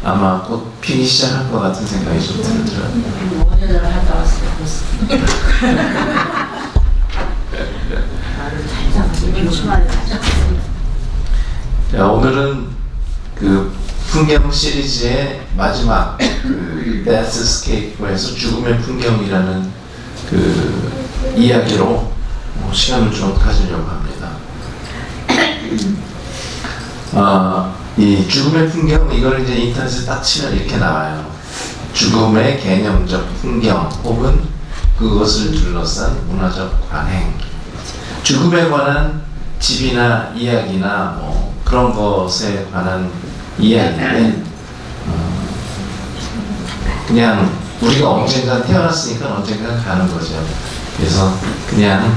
아마 곧 피기 시작할 것 같은 생각이 좀 들더라고요. 5년을 하다 왔어요. 나를 잘 잡았어요. 김치만을 잘 잡았어요. 자, 오늘은 그 풍경 시리즈의 마지막 그 Deathscape에서 죽음의 풍경이라는 그 이야기로 시간을 좀 가지려고 합니다. 이 죽음의 풍경, 이걸 이제 인터넷에 딱 치면 이렇게 나와요. 죽음의 개념적 풍경 혹은 그것을 둘러싼 문화적 관행. 죽음에 관한 집이나 이야기나 뭐 그런 것에 관한 이야기인데 그냥 우리가 언젠가 태어났으니까 언젠가 가는 거죠. 그래서 그냥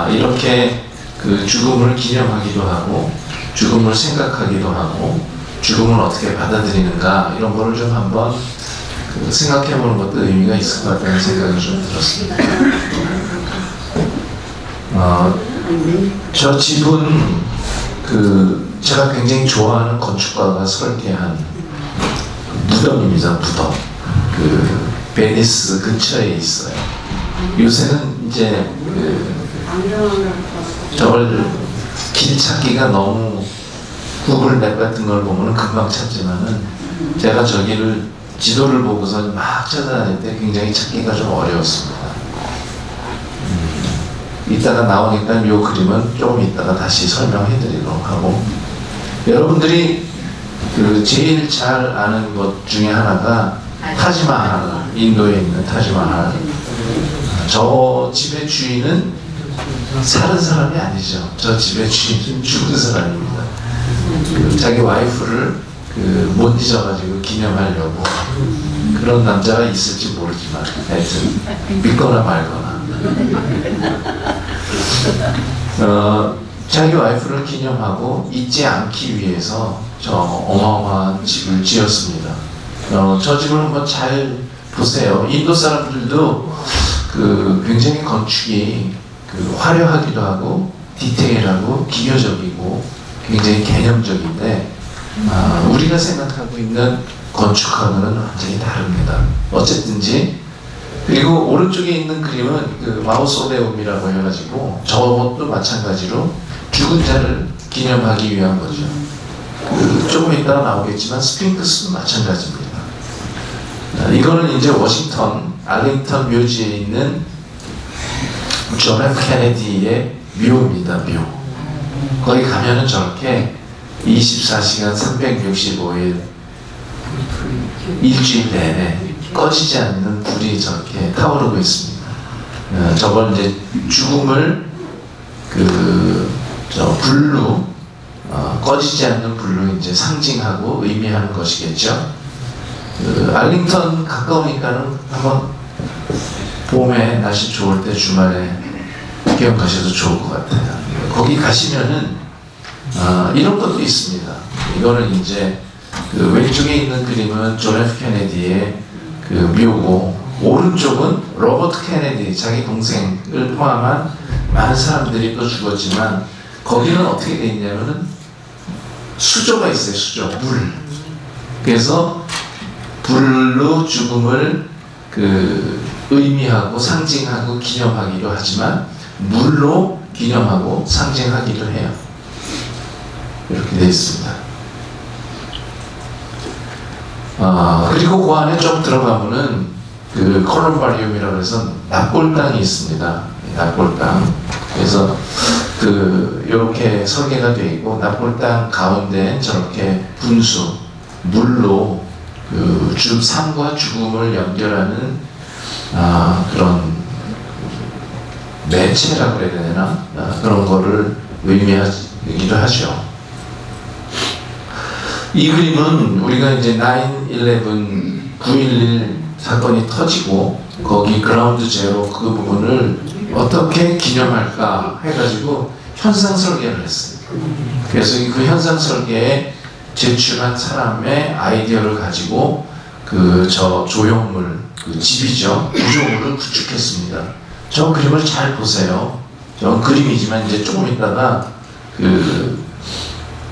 이렇게 그 죽음을 기념하기도 하고 죽음을 생각하기도 하고 죽음을 어떻게 받아들이는가 이런 거를 좀 한번 생각해보는 것도 의미가 있을 것 같다는 생각이 좀 들었습니다. 저 집은 그 제가 굉장히 좋아하는 건축가가 설계한 무덤입니다. 무덤. 그 베니스 근처에 있어요. 요새는 이제 저걸 길 찾기가 너무 구글 맵 같은 걸 보면 금방 찾지만은 제가 저기를 지도를 보고서 막 찾아다닐 때 굉장히 찾기가 좀 어려웠습니다. 이따가 나오니까 이 그림은 조금 이따가 다시 설명해 드리도록 하고, 여러분들이 그 제일 잘 아는 것 중에 하나가 타지마할, 인도에 있는 타지마할. 저 집의 주인은 사는 사람이 아니죠. 저 집의 주인은 죽은 사람입니다. 그 자기 와이프를 못 잊어가지고 기념하려고 그런 남자가 있을지 모르지만 하여튼 믿거나 말거나 자기 와이프를 기념하고 잊지 않기 위해서 저 어마어마한 집을 지었습니다. 저 집을 한번 잘 보세요. 인도 사람들도 굉장히 건축이 화려하기도 하고 디테일하고 기교적이고 굉장히 개념적인데 우리가 생각하고 있는 건축하고는 완전히 다릅니다. 어쨌든지. 그리고 오른쪽에 있는 그림은 그 마우솔레움이라고 해가지고 저것도 마찬가지로 죽은 자를 기념하기 위한 거죠. 조금 이따가 나오겠지만 스핑크스도 마찬가지입니다. 이거는 이제 워싱턴 알링턴 묘지에 있는 존 F 케네디의 묘입니다. 묘. 거기 가면은 저렇게 24시간 365일 일주일 내내 꺼지지 않는 불이 저렇게 타오르고 있습니다. 저걸 이제 죽음을 저 불로 꺼지지 않는 불로 이제 상징하고 의미하는 것이겠죠. 알링턴 가까우니까는 한번 봄에 날씨 좋을 때 주말에 구경 가셔도 좋을 것 같아요. 거기 가시면은 이런 것도 있습니다. 이거는 이제 왼쪽에 있는 그림은 존 F 케네디의 묘고, 오른쪽은 로버트 케네디 자기 동생을 포함한 많은 사람들이 또 죽었지만 거기는 어떻게 돼 있냐면은 수조가 있어요. 수조, 물. 그래서 불로 죽음을 의미하고 상징하고 기념하기도 하지만 물로 기념하고 상징하기도 해요. 이렇게 되어 있습니다. 그리고 그 안에 좀 들어가면은 콜럼바리움이라고 해서 납골당이 있습니다. 납골당. 그래서 이렇게 설계가 되어 있고 납골당 가운데 저렇게 분수, 물로 삶과 죽음을 연결하는 그런 매체라고 그래야 되나? 그런 거를 의미하기도 하죠. 이 그림은 우리가 이제 9/11 9.11 사건이 터지고 거기 그라운드 제로 그 부분을 어떻게 기념할까 해가지고 현상 설계를 했어요. 그래서 그 현상 설계에 제출한 사람의 아이디어를 가지고 저 조형물, 집이죠. 구조물을 구축했습니다. 저 그림을 잘 보세요. 저 그림이지만 이제 조금 있다가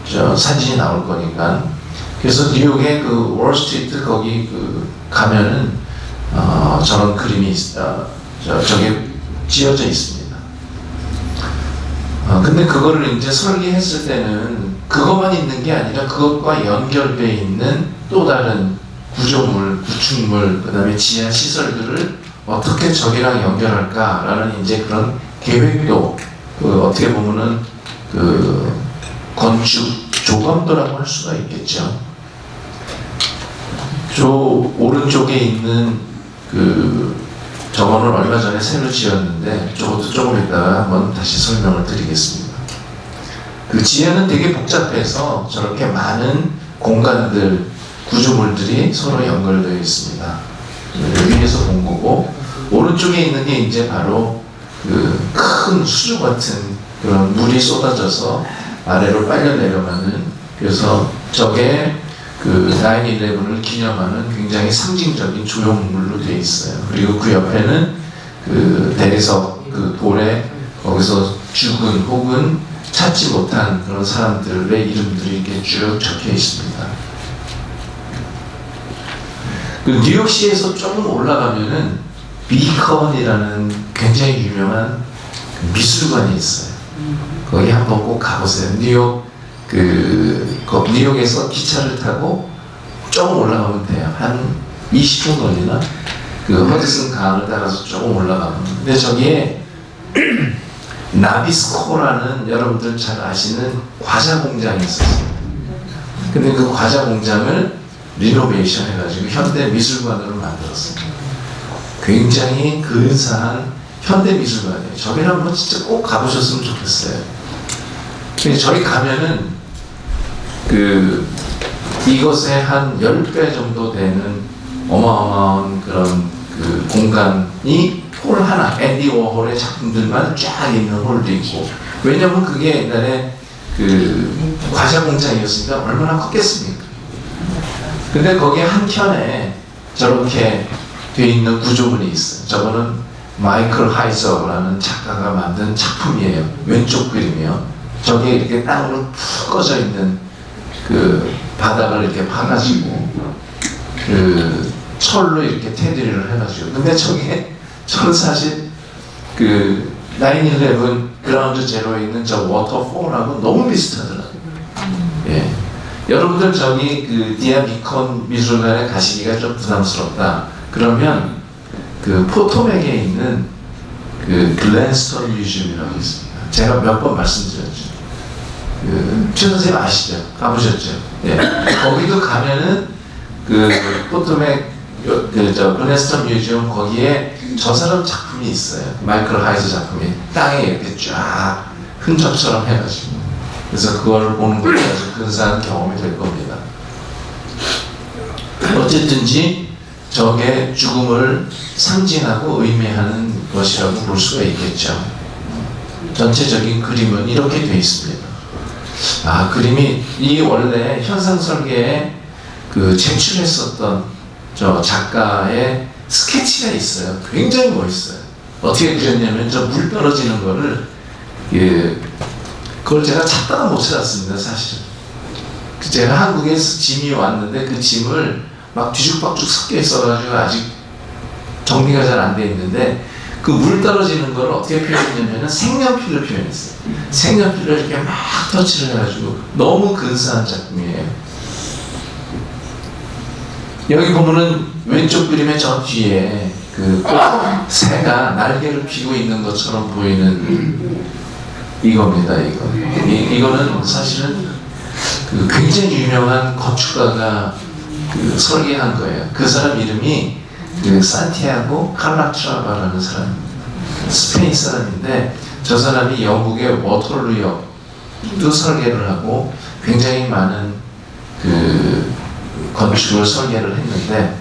저 사진이 나올 거니까 그래서 뉴욕의 그 월스트리트 거기 가면은 저런 그림이 저게 지어져 있습니다. 근데 그거를 이제 설계했을 때는 그것만 있는 게 아니라 그것과 연결되어 있는 또 다른 구조물, 구축물, 그 다음에 지하 시설들을 어떻게 저기랑 연결할까라는 이제 그런 계획도 어떻게 보면은 건축 조감도라고 할 수가 있겠죠. 저 오른쪽에 있는 저거는 얼마 전에 새로 지었는데 저것도 조금 이따가 한번 다시 설명을 드리겠습니다. 그 지하는 되게 복잡해서 저렇게 많은 공간들, 구조물들이 서로 연결되어 있습니다. 위에서 본 거고, 오른쪽에 있는 게 이제 바로 큰 수조 같은 그런 물이 쏟아져서 아래로 빨려 내려가는, 그래서 저게 9/11을 기념하는 굉장히 상징적인 조형물로 되어 있어요. 그리고 그 옆에는 대리석, 돌에 거기서 죽은 혹은 찾지 못한 그런 사람들의 이름들이 이렇게 쭉 적혀 있습니다. 뉴욕시에서 조금 올라가면은 비컨이라는 굉장히 유명한 미술관이 있어요. 거기 한번 꼭 가보세요. 뉴욕에서 기차를 타고 조금 올라가면 돼요. 한 20분 걸리나? 허드슨 강을 따라서 조금 올라가면. 근데 저기에 나비스코라는 여러분들 잘 아시는 과자 공장이 있었어요. 근데 그 과자 공장을 리노베이션 해가지고 현대 미술관으로 만들었어요. 굉장히 근사한 현대 미술관이에요. 저기 한번 진짜 꼭 가보셨으면 좋겠어요. 근데 저기 가면은 이것의 한 10배 정도 되는 어마어마한 그런 공간이 홀 하나, 앤디 워홀의 작품들만 쫙 있는 홀도 있고, 왜냐면 그게 옛날에 과자 공장이었으니까 얼마나 컸겠습니까? 근데 거기 한켠에 저렇게 돼 있는 구조물이 있어요. 저거는 마이클 하이저라는 작가가 만든 작품이에요. 왼쪽 그림이요. 저게 이렇게 땅으로 푹 꺼져 있는 바닥을 이렇게 파가지고 철로 이렇게 테두리를 해가지고. 근데 저는 사실 9/11 그라운드 제로에 있는 저 워터폴하고 너무 비슷하더라고요. 예. 여러분들 저기 디아 비컨 미술관에 가시기가 좀 부담스럽다. 그러면 포토맥에 있는 글랜스턴 뮤지엄이라고 있습니다. 제가 몇 번 말씀드렸죠. 최 선생님 아시죠? 가보셨죠? 예. 거기도 가면은 포토맥 글랜스턴 뮤지엄 거기에 저 사람 작품이 있어요. 마이클 하이즈 작품이 땅에 이렇게 쫙 흔적처럼 해가지고. 그래서 그걸 보는 것도 아주 근사한 경험이 될 겁니다. 어쨌든지 저게 죽음을 상징하고 의미하는 것이라고 볼 수가 있겠죠. 전체적인 그림은 이렇게 되어 있습니다. 그림이 이 원래 현상 설계에 제출했었던 저 작가의 스케치가 있어요. 굉장히 멋있어요. 어떻게 그렸냐면 저 물 떨어지는 거를 그걸 제가 찾다가 못 찾았습니다, 사실은. 제가 한국에서 짐이 왔는데 그 짐을 막 뒤죽박죽 섞여 있어가지고 아직 정리가 잘 안 돼 있는데, 그 물 떨어지는 걸 어떻게 표현했냐면 색연필로 표현했어요. 색연필로 이렇게 막 터치를 해가지고 너무 근사한 작품이에요. 여기 보면은 왼쪽 그림의 저 뒤에 새가 날개를 펴고 있는 것처럼 보이는 이겁니다. 이거는 사실은 굉장히 유명한 건축가가 설계한 거예요. 그 사람 이름이 산티아고 칼라트라바라는 사람, 스페인 사람인데, 저 사람이 영국의 워털루역도 설계를 하고 굉장히 많은 건축을 설계를 했는데,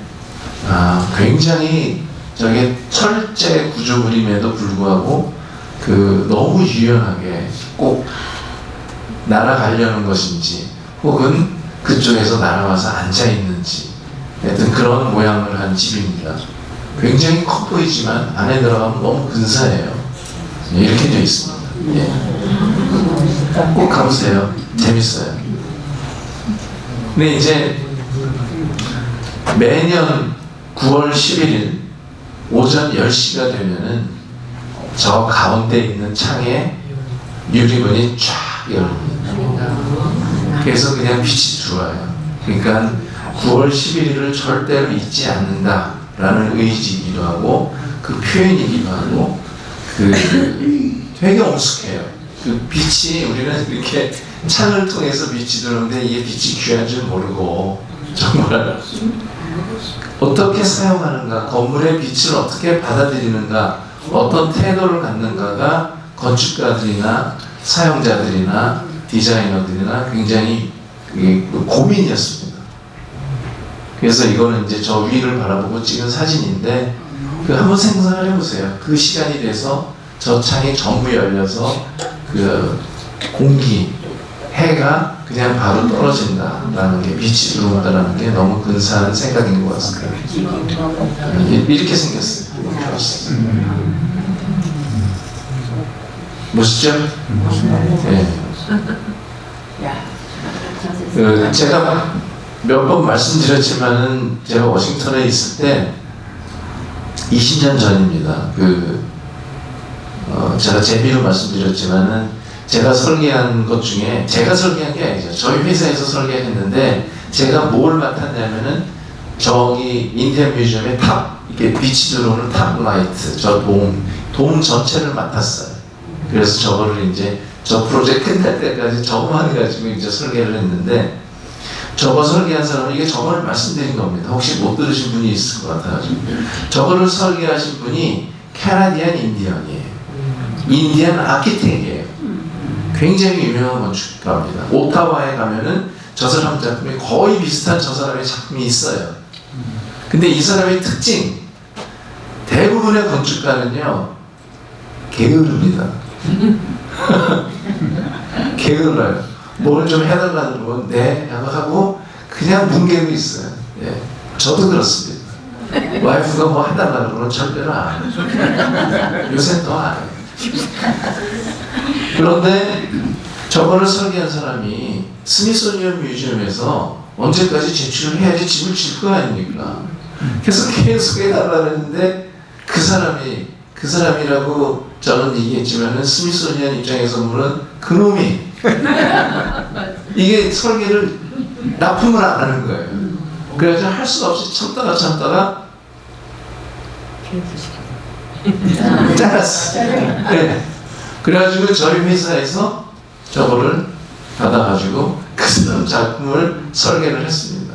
굉장히 저게 철제 구조물임에도 불구하고 너무 유연하게 꼭 날아가려는 것인지 혹은 그쪽에서 날아와서 앉아있는지, 하여튼 그런 모양을 한 집입니다. 굉장히 커 보이지만 안에 들어가면 너무 근사해요. 이렇게 되어 있습니다. 예. 꼭 가보세요. 재밌어요. 근데 이제 매년 9월 11일 오전 10시가 되면은 저 가운데 있는 창에 유리문이 쫙 열립니다. 그래서 그냥 빛이 들어와요. 그러니까 9월 11일을 절대로 잊지 않는다라는 의지이기도 하고 그 표현이기도 하고 되게 엄숙해요. 그 빛이 우리는 이렇게 창을 통해서 빛이 들어오는데 이게 빛이 귀한 줄 모르고 정말 어떻게 사용하는가, 건물의 빛을 어떻게 받아들이는가, 어떤 태도를 갖는가가 건축가들이나 사용자들이나 디자이너들이나 굉장히 고민이었습니다. 그래서 이거는 이제 저 위를 바라보고 찍은 사진인데 한번 생각을 해보세요. 그 시간이 돼서 저 창이 전부 열려서 그 공기, 해가 그냥 바로 떨어진다라는 게, 빛이 들어온다라는 게 너무 근사한 생각인 것 같습니다. 이렇게 생겼어요. 멋있죠? 네. 제가 몇 번 말씀드렸지만은 제가 워싱턴에 있을 때 20년 전입니다. 제가 재미로 말씀드렸지만은 제가 설계한 것 중에, 제가 설계한 게 아니죠. 저희 회사에서 설계했는데 제가 뭘 맡았냐면은 저기 인디언 뮤지엄의 탑, 이렇게 빛이 들어오는 탑 라이트, 저 돔 전체를 맡았어요. 그래서 저거를 이제 저 프로젝트 끝날 때까지 저거만 해가지고 이제 설계를 했는데, 저거 설계한 사람은, 이게 저거를 말씀드린 겁니다. 혹시 못 들으신 분이 있을 것 같아가지고. 저거를 설계하신 분이 캐나디안 인디언이에요. 인디언 아키텍이에요. 굉장히 유명한 건축가입니다. 오타와에 가면은 저 사람 작품이 거의 비슷한 저 사람의 작품이 있어요. 근데 이 사람의 특징, 대부분의 건축가는요 게으릅니다. 게을러요. 뭘 좀 해달라 그러면 네 하고 그냥 뭉개고 있어요. 예. 저도 그렇습니다. 와이프가 뭐 해달라 그러면 절대로 안 해요. 요새 더 안 해요. 그런데 저거를 설계한 사람이 스미소니언 뮤지엄에서 언제까지 제출을 해야지 집을 질 거 아닙니까? 그래서 계속 해달라 했는데 그 사람이라고 저는 얘기했지만은 스미소니언 입장에서 보면 그놈이 이게 설계를 납품을 안 하는 거예요. 그래서 할 수가 없이 참다가 잘랐어. 네. 그래가지고 저희 회사에서 저거를 받아가지고 그 사람 작품을 설계를 했습니다.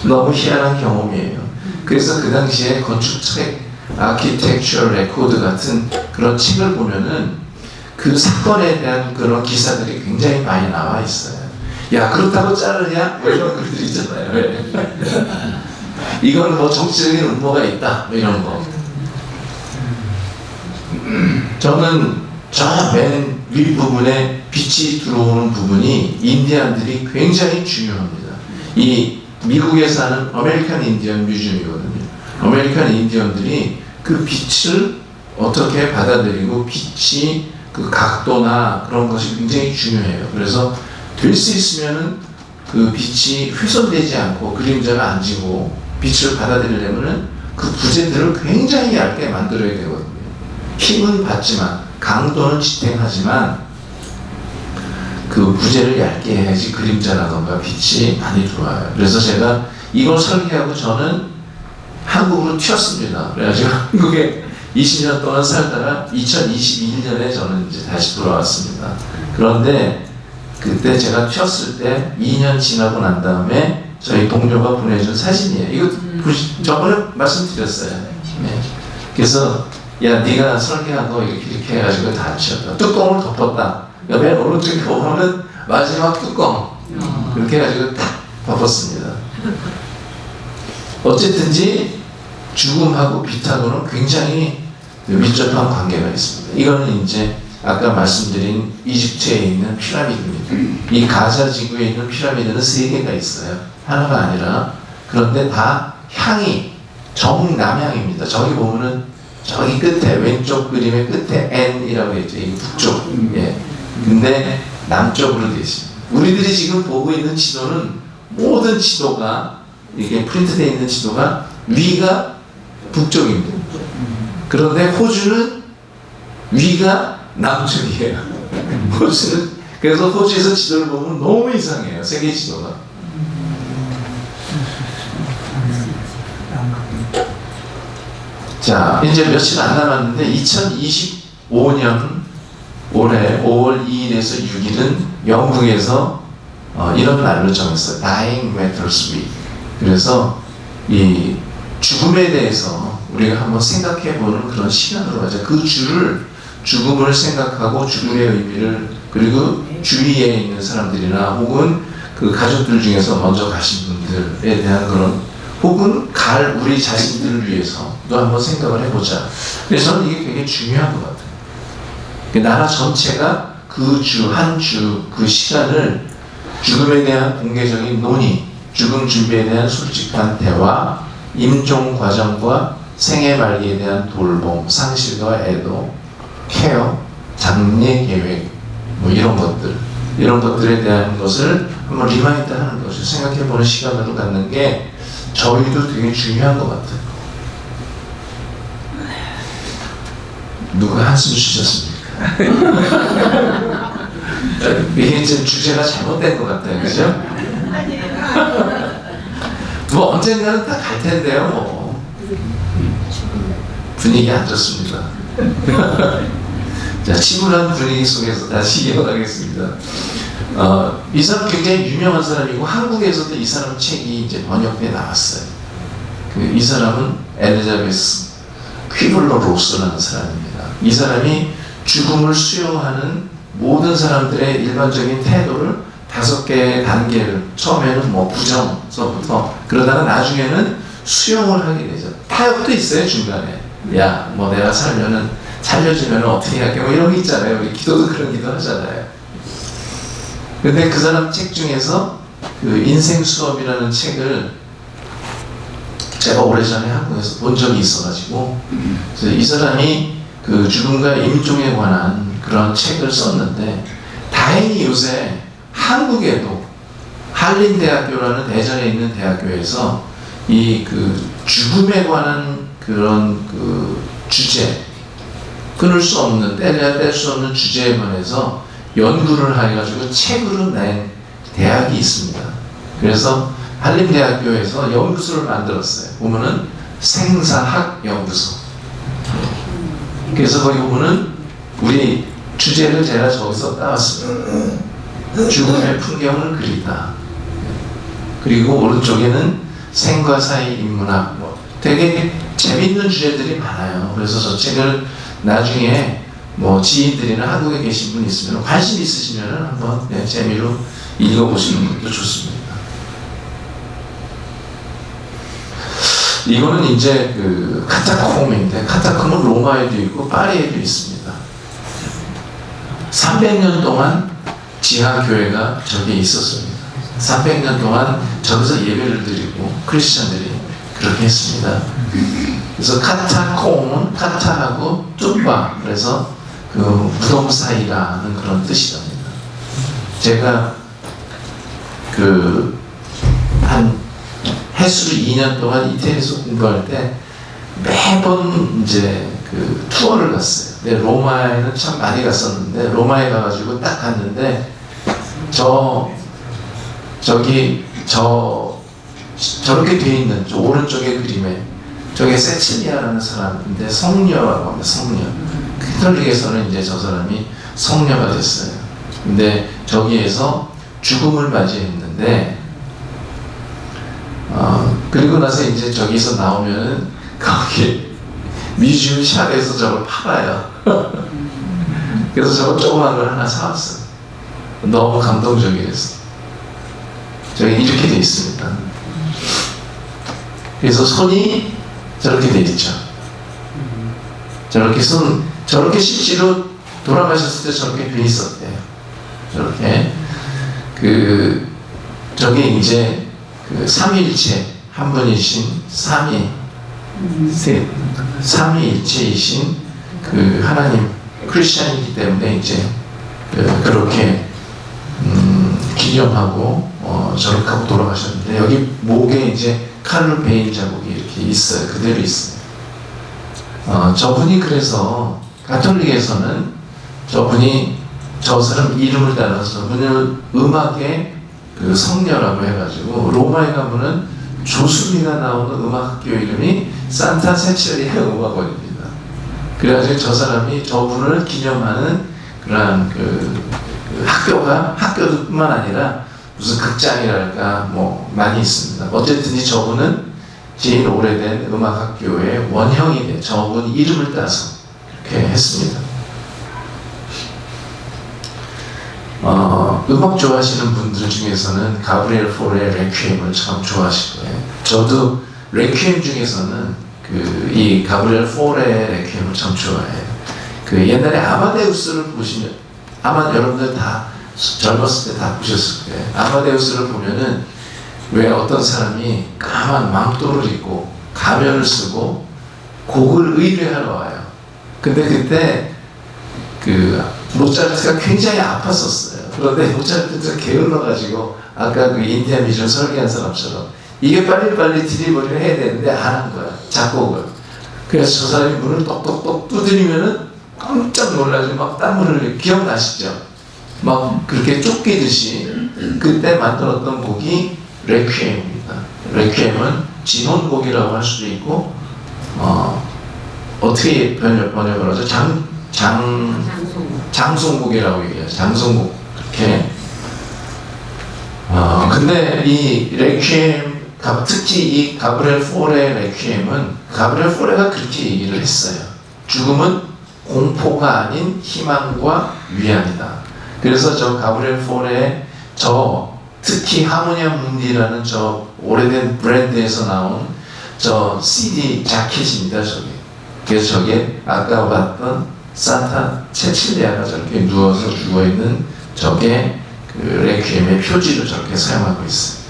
너무 희한한 경험이에요. 그래서 그 당시에 건축 책, 아키텍처럴 레코드 같은 그런 책을 보면은 그 사건에 대한 그런 기사들이 굉장히 많이 나와 있어요. 야, 그렇다고 자르냐? 뭐 이런 글들 있잖아요. 이거는 뭐 정치적인 음모가 있다, 뭐 이런 거. 저는 저 맨 윗부분에 빛이 들어오는 부분이 인디안들이 굉장히 중요합니다. 이 미국에 사는 아메리칸 인디언 뮤지엄이거든요. 아메리칸 인디언들이 그 빛을 어떻게 받아들이고 빛이 그 각도나 그런 것이 굉장히 중요해요. 그래서 될 수 있으면은 그 빛이 훼손되지 않고 그림자가 안 지고 빛을 받아들이려면은 그 부재들을 굉장히 얇게 만들어야 되거든요. 힘은 받지만, 강도는 지탱하지만 그 부재를 얇게 해야지 그림자라던가 빛이 많이 들어와요. 그래서 제가 이걸 설계하고 저는 한국으로 튀었습니다. 그래가지고 한국에 20년 동안 살다가 2021년에 저는 이제 다시 돌아왔습니다. 그런데 그때 제가 튀었을 때 2년 지나고 난 다음에 저희 동료가 보내준 사진이에요. 이거 저번에 말씀드렸어요. 네. 그래서 야, 네가 설계한 거 이렇게 해가지고 다 치웠다. 뚜껑을 덮었다. 맨 오른쪽에 보면은 마지막 뚜껑 그렇게 해가지고 딱 덮었습니다. 어쨌든지 죽음하고 빛하고는 굉장히 밀접한 관계가 있습니다. 이거는 이제 아까 말씀드린 이집트에 있는 피라미드입니다. 이 가자 지구에 있는 피라미드는 3개가 있어요. 하나가 아니라. 그런데 다 향이 정남향입니다. 저기 보면은 저기 끝에, 왼쪽 그림의 끝에 N이라고 했죠. 이 북쪽. 예. 근데 남쪽으로 되어 있습니다. 우리들이 지금 보고 있는 지도는 모든 지도가 이게 프린트되어 있는 지도가 위가 북쪽입니다. 그런데 호주는 위가 남쪽이에요. 호주는 그래서 호주에서 지도를 보면 너무 이상해요. 세계 지도가. 자, 이제 며칠 안 남았는데 2025년 올해 5월 2일에서 6일은 영국에서 이런 날로 정했어요. Dying Matters Week. 그래서 이 죽음에 대해서 우리가 한번 생각해보는 그런 시간으로 가자. 그 죽음을 생각하고 죽음의 의미를, 그리고 주위에 있는 사람들이나 혹은 그 가족들 중에서 먼저 가신 분들에 대한 그런, 혹은 갈 우리 자신들을 위해서도 한번 생각을 해보자. 그래서 저는 이게 되게 중요한 것 같아요. 나라 전체가 그 한 주 그 시간을 죽음에 대한 공개적인 논의, 죽음 준비에 대한 솔직한 대화, 임종 과정과 생애 말기에 대한 돌봄, 상실과 애도, 케어, 장례 계획, 뭐 이런 것들에 대한 것을 한번 리마인드 하는 것을 생각해보는 시간으로 갖는 게 저희도 되게 중요한 것 같아요. 누가 한숨 쉬셨습니까? 이게 지금 주제가 잘못된 것 같아요, 그죠? 뭐 언젠가는 다 갈 텐데요, 뭐. 분위기 안 좋습니다. 자, 침울한 분위기 속에서 다시 이어가겠습니다. 이 사람 굉장히 유명한 사람이고 한국에서도 이 사람 책이 이제 번역돼 나왔어요. 이 사람은 엘리자베스 퀴블러 로스라는 사람입니다. 이 사람이 죽음을 수용하는 모든 사람들의 일반적인 태도를 5개의 단계를, 처음에는 뭐 부정서부터, 그러다가 나중에는 수용을 하게 되죠. 타협도 있어요, 중간에. 야, 뭐 내가 살려주면 어떻게 할게, 뭐 이런 거 있잖아요. 우리 기도도 그런 기도 하잖아요. 근데 그 사람 책 중에서 그 인생 수업이라는 책을 제가 오래전에 한국에서 본 적이 있어가지고, 그래서 이 사람이 그 죽음과 임종에 관한 그런 책을 썼는데, 다행히 요새 한국에도 한림대학교라는 대전에 있는 대학교에서 이 그 죽음에 관한 그런 그 주제, 끊을 수 없는, 뗄 수 없는 주제에 관해서 연구를 해가지고 책으로 낸 대학이 있습니다. 그래서 한림대학교에서 연구소를 만들었어요. 보면은 생사학 연구소. 그래서 거기 보면은 우리 주제를 제가 저기서 따왔습니다. 죽음의 풍경을 그리다. 그리고 오른쪽에는 생과 사의 인문학. 뭐 되게 재밌는 주제들이 많아요. 그래서 저 책을 나중에 뭐 지인들이나 한국에 계신 분 있으면 관심 있으시면 한번 재미로 읽어보시는 것도 좋습니다. 이거는 이제 그 카타콤인데, 카타콤은 로마에도 있고 파리에도 있습니다. 300년 동안 지하교회가 저기에 있었습니다. 300년 동안 저기서 예배를 드리고 크리스천들이 그렇게 했습니다. 그래서 카타콤은 카타하고 뚜바, 그래서 그 무덤 사이라는 그런 뜻이랍니다. 제가 그 한 해수를 2년 동안 이태리에서 공부할 때 매번 이제 그 투어를 갔어요. 근데 로마에는 참 많이 갔었는데, 로마에 가가지고 딱 갔는데 저렇게 돼 있는 저 오른쪽에 그림에 저게 세칠리아라는 사람인데 성녀라고 합니다. 성녀. 캐톨릭에서는 이제 저 사람이 성녀가 됐어요. 근데 저기에서 죽음을 맞이했는데, 그리고 나서 이제 저기서 나오면은 거기 뮤지엄 샵에서 저걸 팔아요. 그래서 저거 조그만 걸 하나 사왔어요. 너무 감동적이었어요. 저기 이렇게 돼 있습니다. 그래서 손이 저렇게 돼 있죠. 저렇게 실제로 돌아가셨을 때 저렇게 돼 있었대요. 저렇게 저게 이제 그 삼위일체 한 분이신 삼위일체이신 그 하나님 크리스천이기 때문에 이제 그렇게 기념하고 저렇게 하고 돌아가셨는데 여기 목에 이제 칼로 베인 자국이 이렇게 있어요. 그대로 있어요. 저분이 그래서 가톨릭에서는 저 사람 이름을 따라서 저분을 음악의 그 성녀라고 해가지고 로마에 가면은 조수미가 나오는 음악학교 이름이 산타 세칠리아 음악원입니다. 그래가지고 저 사람이 저분을 기념하는 그러한 그 학교뿐만 아니라 무슨 극장이랄까 뭐 많이 있습니다. 어쨌든지 저분은 제일 오래된 음악학교의 원형이 돼 저분 이름을 따서 이렇게 했습니다. 음악 좋아하시는 분들 중에서는 가브리엘 포레의 레퀴엠을 참 좋아하실 거예요. 저도 레퀴엠 중에서는 이 가브리엘 포레의 레퀴엠을 참 좋아해요. 그 옛날에 아마데우스를 보시면 아마 여러분들 다 젊었을 때 다 보셨을 거예요. 아마데우스를 보면은 왜 어떤 사람이 까만 망토를 입고 가면을 쓰고 곡을 의뢰하러 와요. 근데 그때 모차르트가 굉장히 아팠었어요. 그런데 모차르트가 게을러가지고 아까 그 인디안 미션 설계한 사람처럼 이게 빨리빨리 디리버리를 해야 되는데 안 한 거야. 작곡을. 그래서 저 사람이 문을 똑똑똑 두드리면은 깜짝 놀라지고 막 땀을 흘리고 기억나시죠? 막 그렇게 쫓기듯이 그때 만들었던 곡이 레퀴엠입니다. 레퀴엠은 진혼곡이라고 할 수도 있고 어떻게 번역을 하죠? 장송곡이라고 얘기하죠. 장송곡. 이렇게. 근데 이 레퀴엠, 특히 이 가브리엘 포레 레퀴엠은 가브리엘 포레가 그렇게 얘기를 했어요. 죽음은 공포가 아닌 희망과 위안이다. 그래서 저 가브리엘 포레의 특히 하모니아 문디라는 저 오래된 브랜드에서 나온 저 CD 자켓입니다. 그래서 저게 아까 봤던 산타 체칠리아가 저렇게 누워서 죽어있는 저게 그 레퀴엠의 표지로 저렇게 사용하고 있어요.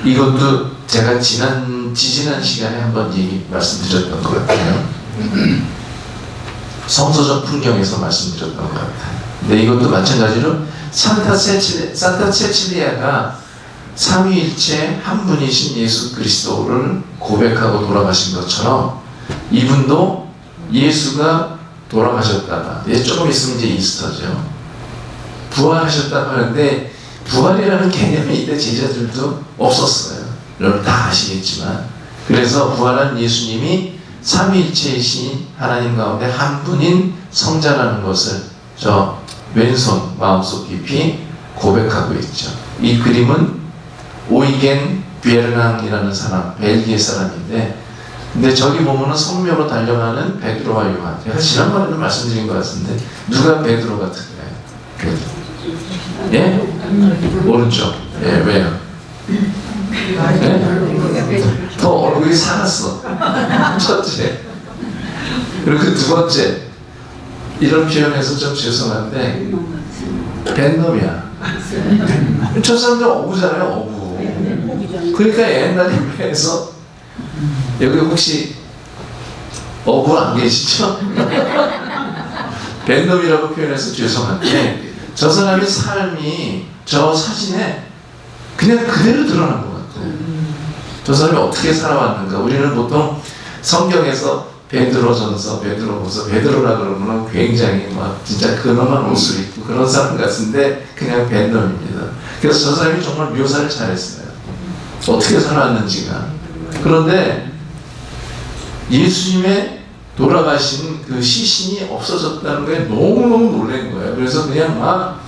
이것도 제가 지지난 시간에 한번 말씀드렸던 것 같아요. 성서적 풍경에서 말씀드렸던 것 같아요. 근데 이것도 마찬가지로 산타 체칠리아가 삼위일체 한 분이신 예수 그리스도를 고백하고 돌아가신 것처럼 이분도 예수가 돌아가셨다가 조금 있으면 이제 이스터죠. 부활하셨다고 하는데 부활이라는 개념이 이때 제자들도 없었어요. 여러분 다 아시겠지만 그래서 부활한 예수님이 삼위일체이신 하나님 가운데 한 분인 성자라는 것을 저 왼손 마음속 깊이 고백하고 있죠. 이 그림은 오이겐 베르낭이라는 사람, 벨기에 사람인데 근데 저기 보면은 성묘로 달려가는 베드로와 요한. 제가 지난번에도 말씀드린 것 같은데 누가 베드로 같은가요? 베드로. 예? 오른쪽. 예, 왜요? 예? 더 얼굴이 살았어. 첫째. 그리고 두 번째. 이런 표현해서 좀 죄송한데 벤놈이야. 저 사람들 어부잖아요. 어부. 그러니까 옛날에 배에서 여기 혹시 어부 안 계시죠? 벤놈이라고 표현해서 죄송한데 저 사람의 삶이 저 사진에 그냥 그대로 드러난 것 같아요. 저 사람이 어떻게 살아왔는가. 우리는 보통 성경에서 베드로전서, 베드로후서, 베드로라 그러면 굉장히 막 진짜 근엄한 옷을 입고 그런 사람 같은데 그냥 벤놈입니다. 그래서 저 사람이 정말 묘사를 잘했어요. 어떻게 살아왔는지가. 그런데 예수님의 돌아가신 그 시신이 없어졌다는 거에 너무너무 놀란 거예요. 그래서 그냥 막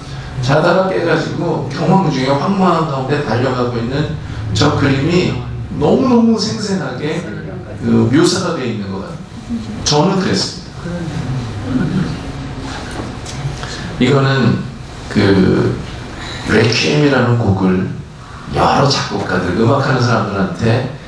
자다가 깨가지고 경황 중에 황망한 가운데 달려가고 있는 저 그림이 너무너무 생생하게 그 묘사가 되어 있는 것 같아요. 저는 그랬습니다. 이거는 그 레퀴엠이라는 곡을 여러 작곡가들, 음악하는 사람들한테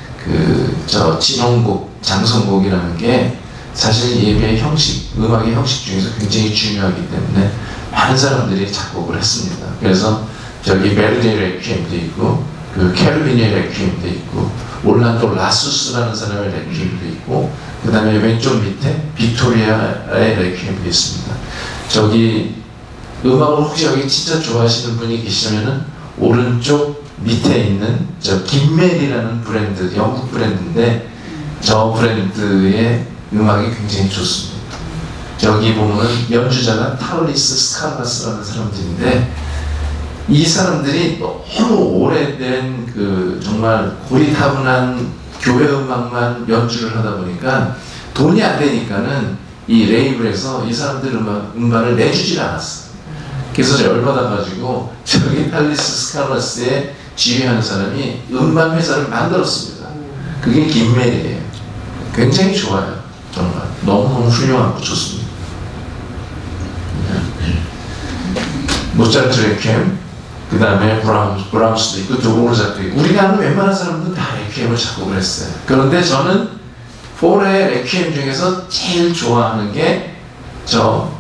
저 진홍곡, 장성곡이라는 게 사실 예배의 형식, 음악의 형식 중에서 굉장히 중요하기 때문에 많은 사람들이 작곡을 했습니다. 그래서 저기 메르리 레퀴엠도 있고, 그 캐르비니의 레퀴엠도 있고, 올란도 라수스라는 사람의 레퀴엠도 있고, 그 다음에 왼쪽 밑에 빅토리아의 레퀴엠도 있습니다. 저기 음악을 혹시 여기 진짜 좋아하시는 분이 계시면은 오른쪽 밑에 있는 저 김멜이라는 브랜드, 영국 브랜드인데 저 브랜드의 음악이 굉장히 좋습니다. 저기 보면은 연주자가 타울리스 스칼라스라는 사람들인데 이 사람들이 너무 오래된 그 정말 고리타분한 교회 음악만 연주를 하다 보니까 돈이 안 되니까는 이 레이블에서 이 사람들 음반을 내주질 않았어. 그래서 저 열받아가지고 저기 탈리스 스칼라스에 지휘하는 사람이 음반 회사를 만들었습니다. 그게 김멜이에요. 굉장히 좋아요. 정말 너무너무 훌륭하고 좋습니다. 모차르트 레퀴엠, 그 다음에 브람스도 있고 도보르작도 있고 우리가 아는 웬만한 사람들은 다 레퀴엠을 작곡을 했어요. 그런데 저는 포레의 레퀴엠 중에서 제일 좋아하는 게 저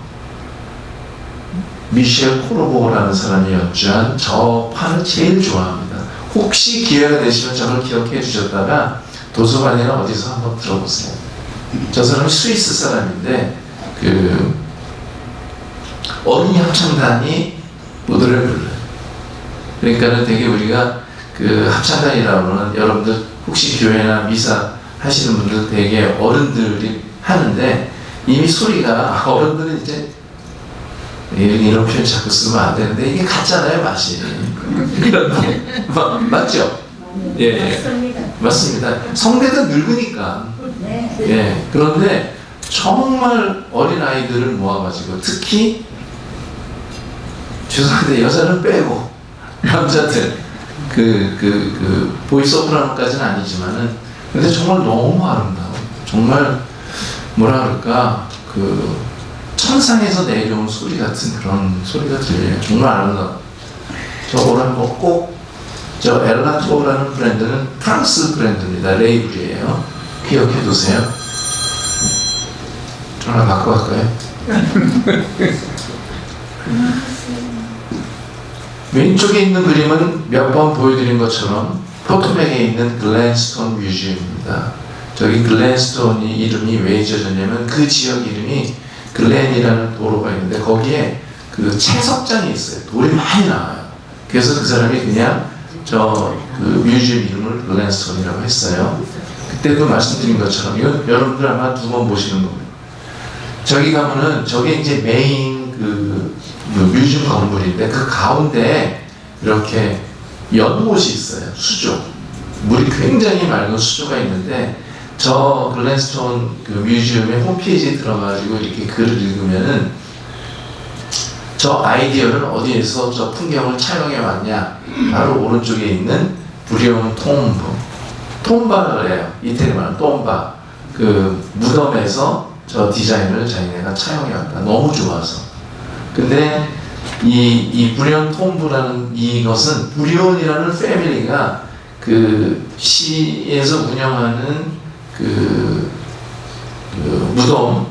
미셸 코르보라는 사람이 연주한 저 판을 제일 좋아합니다. 혹시 기회가 되시면 저를 기억해 주셨다가 도서관이나 어디서 한번 들어보세요. 저 사람이 스위스 사람인데 그 어린이 합창단이 노래를 불러요. 그러니까는 되게 우리가 그 합창단이라고 하면 여러분들 혹시 교회나 미사 하시는 분들 되게 어른들이 하는데 이미 소리가 어른들은 이제 이런 표현 자꾸 쓰면 안 되는데 이게 같잖아요 맛이. 그런데 맞죠? 예, 맞습니다. 성대도 늙으니까. 예, 그런데 정말 어린 아이들을 모아가지고 특히 죄송한데 여자는 빼고 남자들 그 보이소프라노까지는 아니지만은 근데 정말 너무 아름다워. 정말 뭐라 그럴까 그 천상에서 내려온 소리 같은 그런 소리가 들려요. 정말 아름다워. 저거를 한번 꼭 저 엘라토라는 브랜드는 프랑스 브랜드입니다. 레이블이에요. 기억해 두세요. 전화 바꿔갈까요? 왼쪽에 있는 그림은 몇 번 보여드린 것처럼 포토맥에 있는 글랜스톤 뮤지엄입니다. 저기 글랜스톤이 이름이 왜 지어졌냐면 그 지역 이름이 글렌이라는 도로가 있는데 거기에 그 채석장이 있어요. 돌이 많이 나와요. 그래서 그 사람이 그냥 그 뮤지엄 이름을 글랜스톤이라고 했어요. 그때도 말씀드린 것처럼 이건 여러분들 아마 2번 보시는 겁니다. 저기 가면은 저게 이제 메인 그 뮤지엄 건물인데 그 가운데 이렇게 연못이 있어요. 수조. 물이 굉장히 맑은 수조가 있는데 저 글랜스톤 그 뮤지엄의 홈페이지에 들어가지고 이렇게 글을 읽으면은 저 아이디어를 어디에서 저 풍경을 촬영해 왔냐? 바로 오른쪽에 있는 브리온 톰브. 톰바를 해요. 이태리 말은 톰바. 그 무덤에서 저 디자인을 자기네가 촬영해 왔다. 너무 좋아서. 근데 이 브리온 톰브라는 이것은 브리온이라는 패밀리가 그 시에서 운영하는 그 무덤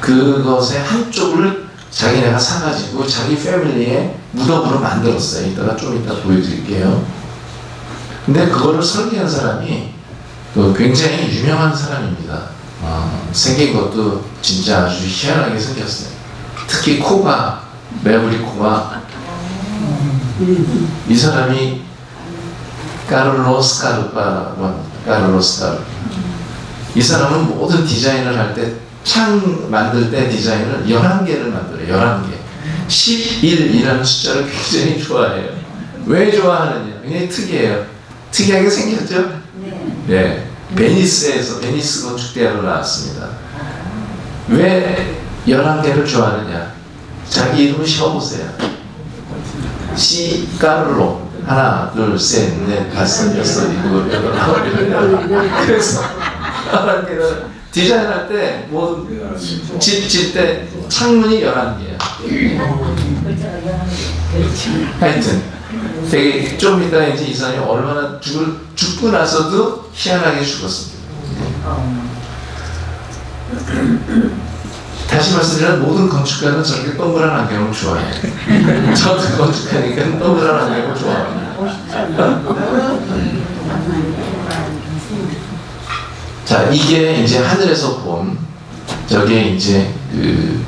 그것의 한쪽을 자기네가 사가지고 자기 패밀리의 무덤으로 만들었어요. 좀 이따 보여드릴게요. 근데 그거를 설계한 사람이 굉장히 유명한 사람입니다. 생긴 것도 진짜 아주 희한하게 생겼어요. 특히 코가 매부리 코가 이 사람이 카를로 스카르파라고 합니다. 카를로 스카르파. 이 사람은 모든 디자인을 할 때 창 만들 때 디자인을 11개를 만들어요. 11개. 11이라는 숫자를 굉장히 좋아해요. 왜 좋아하느냐? 굉장히 특이해요. 특이하게 생겼죠? 네. 베니스에서 베니스 건축대학을 나왔습니다. 왜 11개를 좋아하느냐? 자기 이름을 쉬어보세요. 시카를로. 하나, 둘, 셋, 넷, 다섯, 여섯, 일곱, 여덟, 아홉, 열. 그래서 11개를 디자인할 때, 뭐, 집 질 때 창문이 11개야. 하여튼, 되게 좀 이따 이제 이 사람이 얼마나 죽고 나서도 희한하게 죽었습니다. 다시 말씀드리면 모든 건축가는 저렇게 동그란 안경을 좋아해요. 저도 건축하니까 동그란 안경을 좋아합니다. 자, 이게 이제 하늘에서 본 저게 이제 그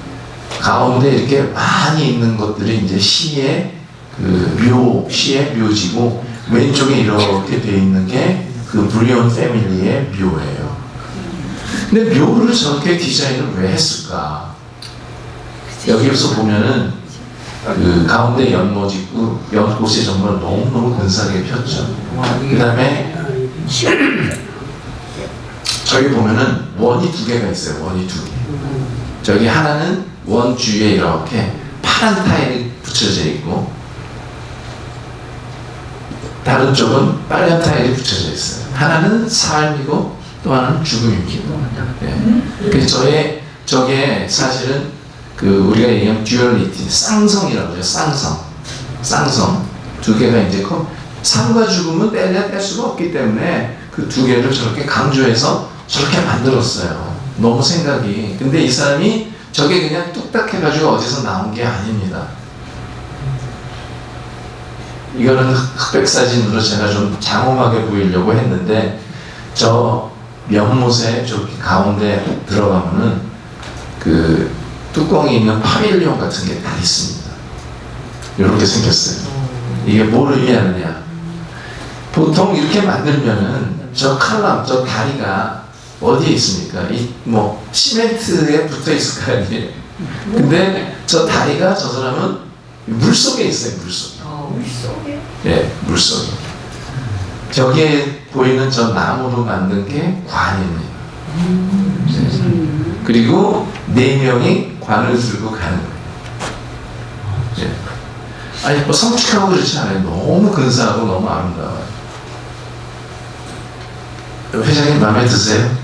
가운데 이렇게 많이 있는 것들이 이제 시의 시의 묘지고, 왼쪽에 이렇게 되어 있는 게 그 브리온 패밀리의 묘예요. 근데 묘를 저렇게 디자인을 왜 했을까? 여기서 보면은 그 가운데 연못 있고 연꽃이 정말 너무너무 근사하게 폈죠. 그 다음에 저기 보면은 원이 두 개가 있어요. 원이 두 개. 저기 하나는 원 주위에 이렇게 파란 타일이 붙여져 있고, 다른 쪽은 빨간 타일이 붙여져 있어요. 하나는 삶이고 또 하나는 죽음입니다. 예. 그래서 저게 사실은 우리가 얘기하는 듀얼리티, 쌍성이라고 해요. 쌍성. 두 개가 이제 삶과 죽음은 뗄 수가 없기 때문에 그 두 개를 저렇게 강조해서 저렇게 만들었어요. 너무 생각이. 근데 이 사람이 저게 그냥 뚝딱 해가지고 어디서 나온 게 아닙니다. 이거는 흑백 사진으로 제가 좀 장엄하게 보이려고 했는데, 저 연못에 저렇게 가운데 들어가면은 그 뚜껑이 있는 파밀리온 같은 게 다 있습니다. 이렇게 생겼어요. 이게 뭘 의미하느냐? 보통 이렇게 만들면은 저 칼럼, 저 다리가 어디에 있습니까? 시멘트에 붙어 있을 거 아니에요. 근데 저 다리가, 저 사람은 물속에 있어요. 물속에. 물속에? 네, 물속에. 저기에 보이는 저 나무로 만든 게 관입니다. 네. 그리고 4명이 관을 들고 가는 거예요. 네. 아니, 성축하고 그렇지 않아요. 너무 근사하고 너무 아름다워요. 회장님 마음에 드세요?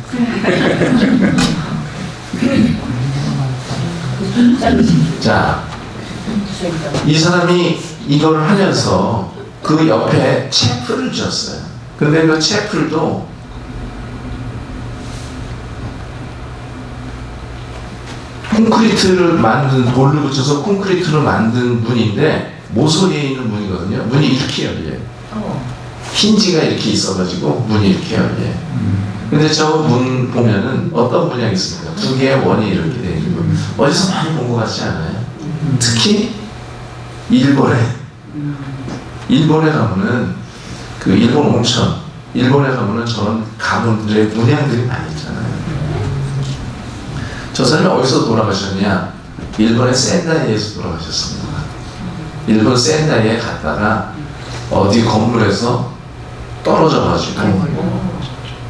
자, 이 사람이 이걸 하면서 그 옆에 채플을 지었어요. 근데 그 채플도 콘크리트를 만든, 돌을 붙여서 콘크리트를 만든 문인데 모서리에 있는 문이거든요. 문이 이렇게 열려요. 힌지가 이렇게 있어가지고 문이 이렇게 열려요. 근데 저 문 보면은 어떤 문양이 있습니까? 두 개의 원이 이렇게 되어 있는 거. 어디서 많이 본 것 같지 않아요? 특히 일본에 가면은 그 일본 온천, 일본에 가면은 저런 가문들의 문양들이 많이 있잖아요. 저 사람이 어디서 돌아가셨냐? 일본의 센다이에서 돌아가셨습니다. 일본 센다이에 갔다가 어디 건물에서 떨어져가지고,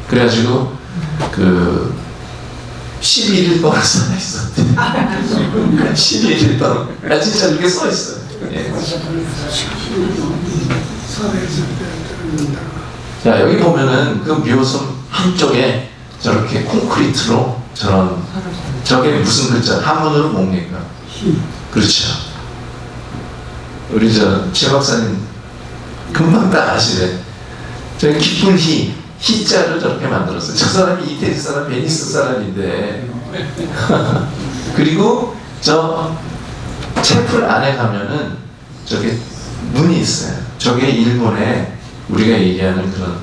그래가지고 11일 동안 살아있었대. 11일 동안. 진짜 이렇게 써있어요. 예. 자, 여기 보면은 그 묘섬 한쪽에 저렇게 콘크리트로 저게 무슨 글자, 한문으로 뭡니까? 그렇죠. 우리 최 박사님 금방 다 아시네. 저기 기쁜 희자를 저렇게 만들었어요. 저 사람이 이태리 사람, 베니스 사람인데. 그리고 저 채플 안에 가면은 저게 문이 있어요. 저게 일본에 우리가 얘기하는 그런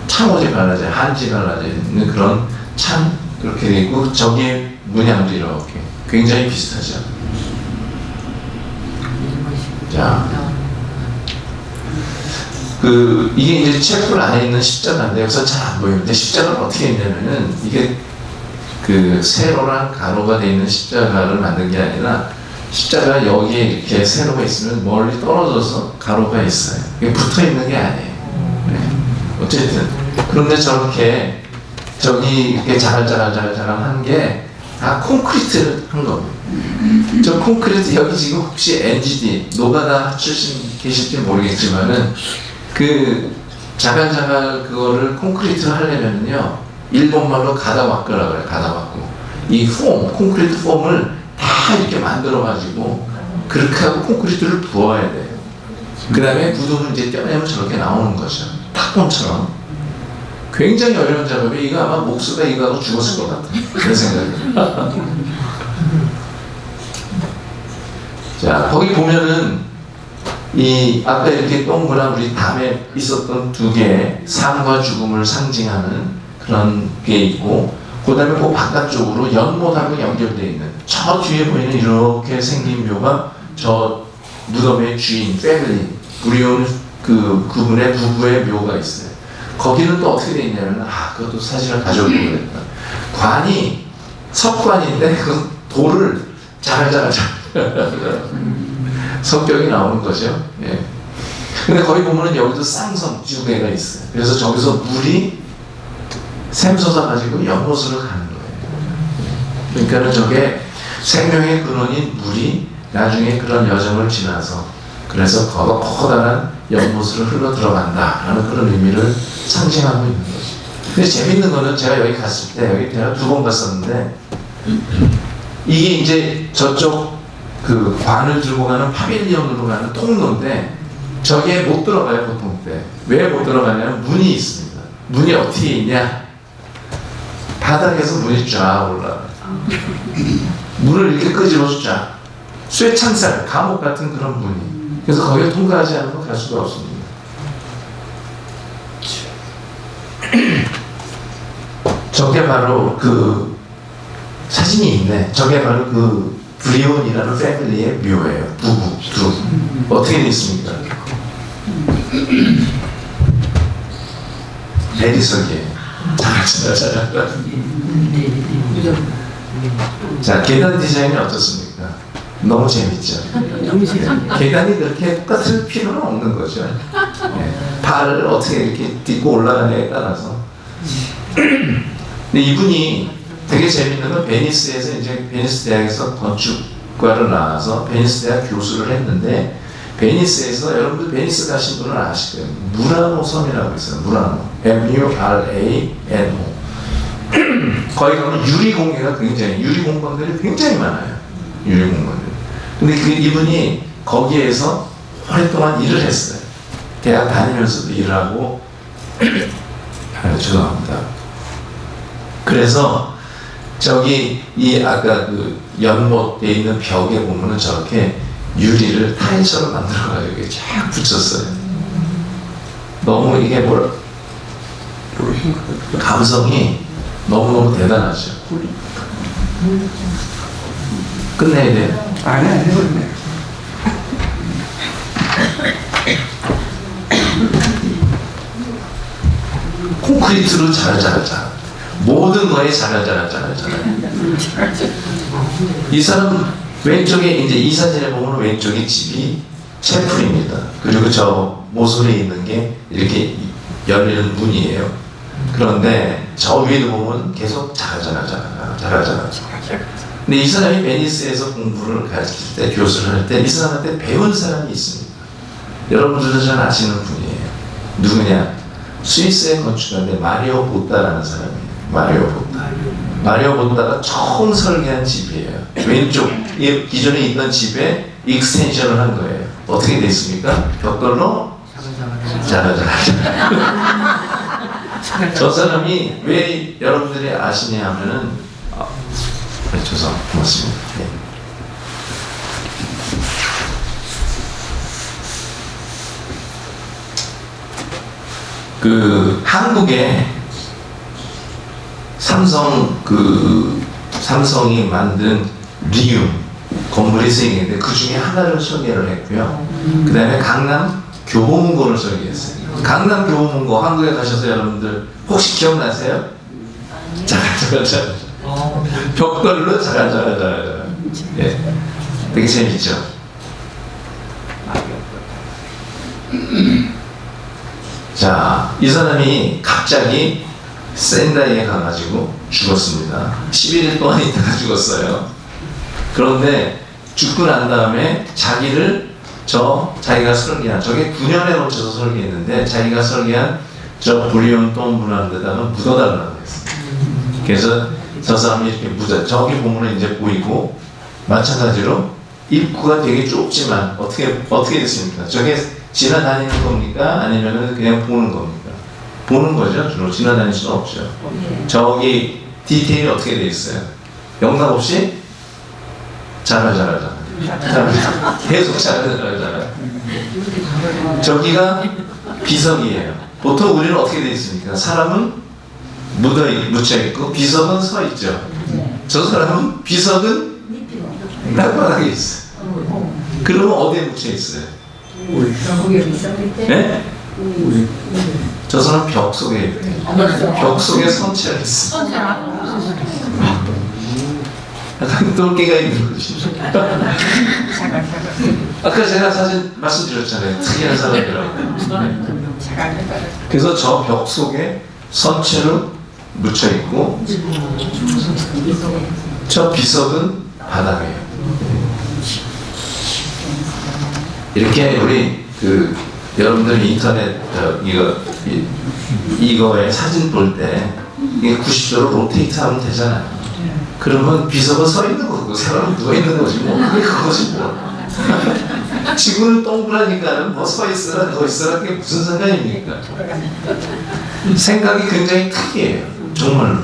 창호지 갈라져, 한지 갈라져 있는 그런 창, 그렇게 돼 있고, 저기에 문양도 이렇게 굉장히 비슷하죠. 자, 이게 이제 채플 안에 있는 십자가인데, 여기서 잘 안 보이는데, 십자가는 어떻게 했냐면은, 이게 세로랑 가로가 돼 있는 십자가를 만든 게 아니라, 십자가 여기에 이렇게 세로가 있으면 멀리 떨어져서 가로가 있어요. 이게 붙어 있는 게 아니에요. 네. 어쨌든. 그런데 저렇게, 저기 이렇게 자갈자갈 한 게 다 콘크리트를 한 겁니다. 저 콘크리트, 여기 지금 혹시 NGD, 노가다 출신 계실지 모르겠지만은, 자갈자갈 그거를 콘크리트를 하려면요, 일본말로 가다와크라고 그래요. 가다와크. 이 콘크리트 폼을 다 이렇게 만들어가지고 그렇게 하고 콘크리트를 부어야 돼요. 그 다음에 구동을 이제 떼어내면 저렇게 나오는 거죠. 탁본처럼. 굉장히 어려운 작업이, 이거 아마 목수가 이거 하고 죽었을 것 같아요. 그런 생각이. 자, 거기 보면은 아까 이렇게 동그란 우리 담에 있었던 두 개의 삶과 죽음을 상징하는 그런 게 있고, 그 다음에 그 바깥쪽으로 연못하고 연결되어 있는 저 뒤에 보이는 이렇게 생긴 묘가 저 무덤의 주인, 패밀리, 브리온 그분의 부부의 묘가 있어요. 거기는 또 어떻게 되어 있냐면, 그것도 사진을 가져오고 그랬다. 관이 석관인데 그 돌을 자라자라 성격이 나오는 거죠. 예. 근데 거기 보면은 여기도 쌍성 두 개가 있어요. 그래서 저기서 물이 샘솟아 가지고 연못으로 가는 거예요. 그러니까는 저게 생명의 근원인 물이 나중에 그런 여정을 지나서 그래서 커다란 연못으로 흘러 들어간다라는 그런 의미를 상징하고 있는 거죠. 근데 재밌는 거는 제가 여기 갔을 때, 여기 제가 2번 갔었는데, 이게 이제 저쪽 그 관을 들고 가는 파빌리언으로 가는 통로인데, 저기에 못 들어가요, 보통 때. 왜 못 들어가냐면 문이 있습니다. 문이 어떻게 있냐? 바닥에서 문이 쫙 올라가요. 문을 이렇게 끄집어서 쫙. 쇠창살, 감옥 같은 그런 문이. 그래서 거기를 통과하지 않으면 갈 수가 없습니다. 저게 바로 그 사진이 있네. 저게 바로 그 브리온이라는 패밀리의 묘예요. 부부, 둘. 어떻게 되어 있습니까? 대리석이에요. 자, 계단 디자인이 어떻습니까? 너무 재밌죠? 계단이 그렇게 똑같을 필요는 없는 거죠. 발을 어떻게 이렇게 딛고 올라가냐에 따라서. 근데 이분이 되게 재밌는 건 베니스에서 이제 베니스 대학에서 건축과를 나와서 베니스 대학 교수를 했는데, 베니스에서 여러분들 베니스 가신 분은 아실 거예요. 무라노 섬이라고 있어요. 무라노. M-U-R-A-N-O. 거기 가면 유리공간들이 굉장히 많아요. 유리공간들. 근데 이분이 거기에서 오랫동안 일을 했어요. 대학 다니면서도 일을 하고, 죄송합니다. 그래서 저기 이 아까 그 연못에 있는 벽에 보면은 저렇게 유리를 타일처럼 만들어가지고 이렇게 쫙 붙였어요. 너무 이게 뭐라 감성이 너무너무 대단하죠. 끝내야 돼요? 아니, 그렇네. 콘크리트로 자라자라자. 모든 거에 자라자라자라. 이 사람 왼쪽에 이제 이 사진에 보면 왼쪽에 집이 채플입니다. 그리고 저 모서리에 있는 게 이렇게 열리는 문이에요. 그런데 저 위에도 보면 계속 자라자라. 근데 이 사람이 베니스에서 공부를 가르칠 때, 교수를 할 때 이 사람한테 배운 사람이 있습니다. 여러분들도 잘 아시는 분이에요. 누구냐? 스위스의 건축가인데 마리오 보따라는 사람이에요. 마리오 보따가 처음 설계한 집이에요. 왼쪽 기존에 있던 집에 익스텐션을 한 거예요. 어떻게 돼 있습니까? 벽돌로 자라자라. 저 사람이 왜 여러분들이 아시냐 하면은 죄송합니다. 고맙습니다. 네. 그 한국에 삼성이 만든 리움 건물이 세 개인데 그 중에 하나를 설계를 했고요. 그 다음에 강남 교보문고를 설계했어요. 강남 교보문고 한국에 가셔서 여러분들 혹시 기억나세요? 자라자라. 벽돌로 자라자라. 예, 되게 재밌죠. 자, 이 사람이 갑자기 센다이에 가가지고 죽었습니다. 11일 동안 있다가 죽었어요. 그런데 죽고 난 다음에 자기가 설계한, 저게 9년에 걸쳐서 설계했는데 자기가 설계한 저 브리온 톰브라는 데다가 묻어달라고 했어요. 그래서 저 사람이 이렇게 저기 보면 이제 보이고, 마찬가지로 입구가 되게 좁지만 어떻게 됐습니까? 저게 지나다니는 겁니까? 아니면은 그냥 보는 겁니까? 보는 거죠. 주로 지나다닐 수는 없죠. 저기 디테일이 어떻게 돼 있어요? 영락 없이 자라자라. 계속 자라자라. 저기가 비석이에요. 보통 우리는 어떻게 돼 있습니까? 사람은 묻혀 있고 비석은 서 있죠. 저 사람은 비석은 땅바닥에 있어요. 그러면 어디에 묻혀 있어요? 네? 저 사람 벽 속에 있대요. 벽 속에 선체가 있어요. 약간 똘끼가 있는 거지. 아까 제가 사진 말씀드렸잖아요. 특이한 사람이라고. 그래서 저 벽 속에 선체로 묻혀 있고 저 비석은 바닥이에요. 이렇게 우리 여러분들 인터넷 이거에 사진 볼 때 이게 90도로 로테이트하면 되잖아요. 그러면 비석은 서 있는 거고 사람은 누워 있는 거지 뭐. 그게 그거지 뭐. 지구는 동그라니까는 뭐 서 있으라 누워 있으라 그게 무슨 상관입니까? 생각이 굉장히 특이해요. 정말로.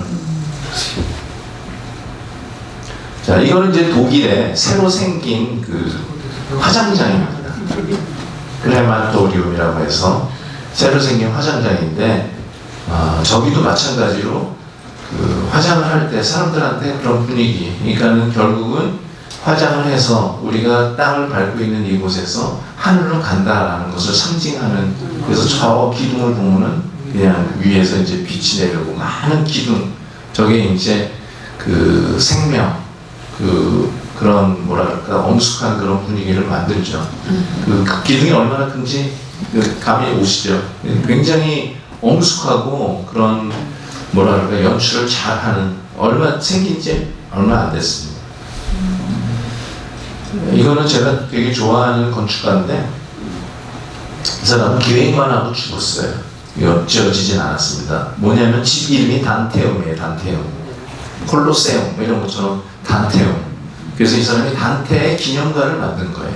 자, 이거는 이제 독일에 새로 생긴 화장장입니다. 크레마토리움이라고 해서 새로 생긴 화장장인데 저기도 마찬가지로 화장을 할 때 사람들한테 그런 분위기, 그러니까는 결국은 화장을 해서 우리가 땅을 밟고 있는 이곳에서 하늘로 간다라는 것을 상징하는, 그래서 저 기둥을 보면은 그냥 위에서 이제 빛이 내려오고 많은 기둥, 저게 이제 생명, 그런 뭐랄까 엄숙한 그런 분위기를 만들죠. 그 기둥이 얼마나 큰지 감이 오시죠. 굉장히 엄숙하고 그런 뭐랄까 연출을 잘하는, 생긴 지 얼마 안 됐습니다. 이거는 제가 되게 좋아하는 건축가인데 이 사람은 기획만 하고 죽었어요. 이거 지어지진 않았습니다. 뭐냐면 집 이름이 단테움이에요. 단테움, 콜로세움 이런 것처럼 단테움. 그래서 이 사람이 단테의 기념관을 만든 거예요.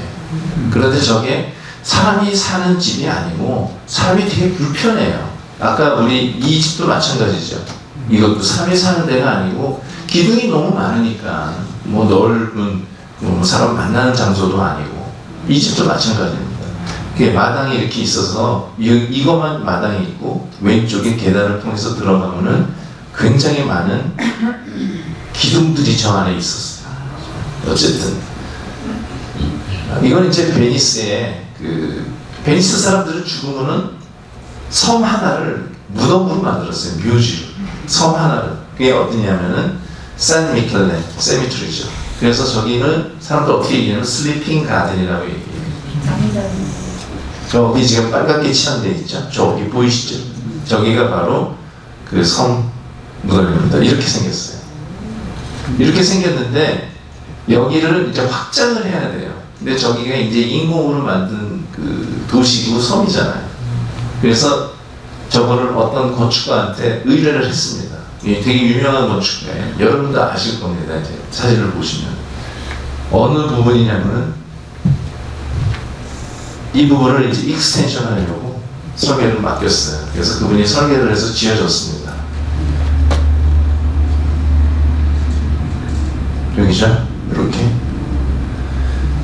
그런데 저게 사람이 사는 집이 아니고 사람이 되게 불편해요. 아까 우리 이 집도 마찬가지죠. 이것도 사람이 사는 데가 아니고 기둥이 너무 많으니까 뭐 넓은 사람 만나는 장소도 아니고, 이 집도 마찬가지입니다. 그게 마당이 이렇게 있어서 이것만 마당이 있고 왼쪽에 계단을 통해서 들어가면은 굉장히 많은 기둥들이 저 안에 있었어요. 어쨌든 이건 이제 베니스의 베니스 사람들은 죽으면은 섬 하나를 무덤으로 만들었어요. 묘지로 섬 하나를. 그게 어디냐면은 산 미켈레 세미트리죠. 그래서 저기는 사람들 어떻게 얘기하면 슬리핑 가든이라고 얘기해요. 저기 지금 빨갛게 칠한 데 있죠. 저기 보이시죠? 저기가 바로 그 섬 무덤입니다. 이렇게 생겼어요. 이렇게 생겼는데 여기를 이제 확장을 해야 돼요. 근데 저기가 이제 인공으로 만든 도시고 섬이잖아요. 그래서 저거를 어떤 건축가한테 의뢰를 했습니다. 되게 유명한 건축가예요. 여러분도 아실 겁니다. 이제 사진을 보시면 어느 부분이냐면은 이 부분을 이제 익스텐션 하려고 설계를 맡겼어요. 그래서 그분이 설계를 해서 지어졌습니다. 여기죠?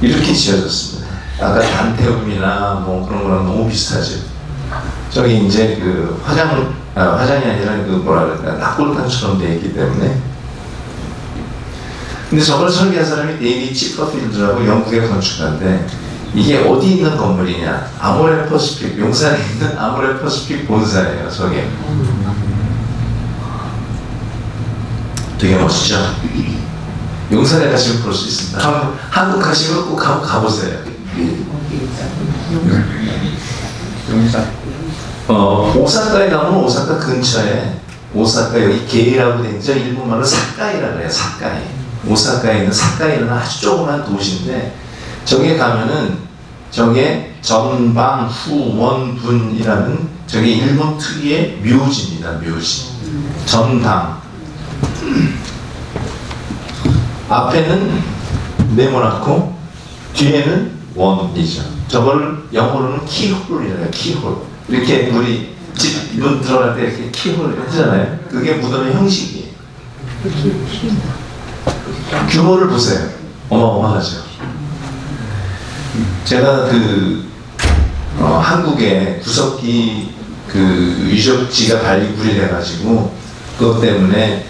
이렇게 지어졌습니다. 아까 단테움이나 뭐 그런 거랑 너무 비슷하죠. 저기 이제 화장이 아니라 뭐랄까 낙골당처럼 되어 있기 때문에. 근데 저걸 설계한 사람이 데이비 치퍼필드라고 영국의 건축가인데, 이게 어디 있는 건물이냐? 아모레 퍼시픽, 용산에 있는 아모레 퍼시픽 본사예요. 저게 되게 멋있죠? 용산에 가시면 볼 수 있습니다. 한국 가시면 꼭 가보세요. 용산. 오사카에 가면 오사카 근처에, 오사카 여기 게이라고 돼 있죠. 일본말로 사카이라고 해요. 사카이. 오사카에 있는 사카이는 아주 조그만 도시인데, 저기에 가면은 저게 전방후원분이라는 저게 일본 특유의 묘지입니다. 묘지. 전방. 앞에는 네모나코, 뒤에는 원이죠. 저걸 영어로는 키홀이라고 해요. 키홀. 이렇게 우리 집 문 들어갈 때 이렇게 키홀을 하잖아요. 그게 무덤의 형식이에요. 규모를 보세요. 어마어마하죠. 제가 한국에 구석기 유적지가 발굴이 돼가지고 그것 때문에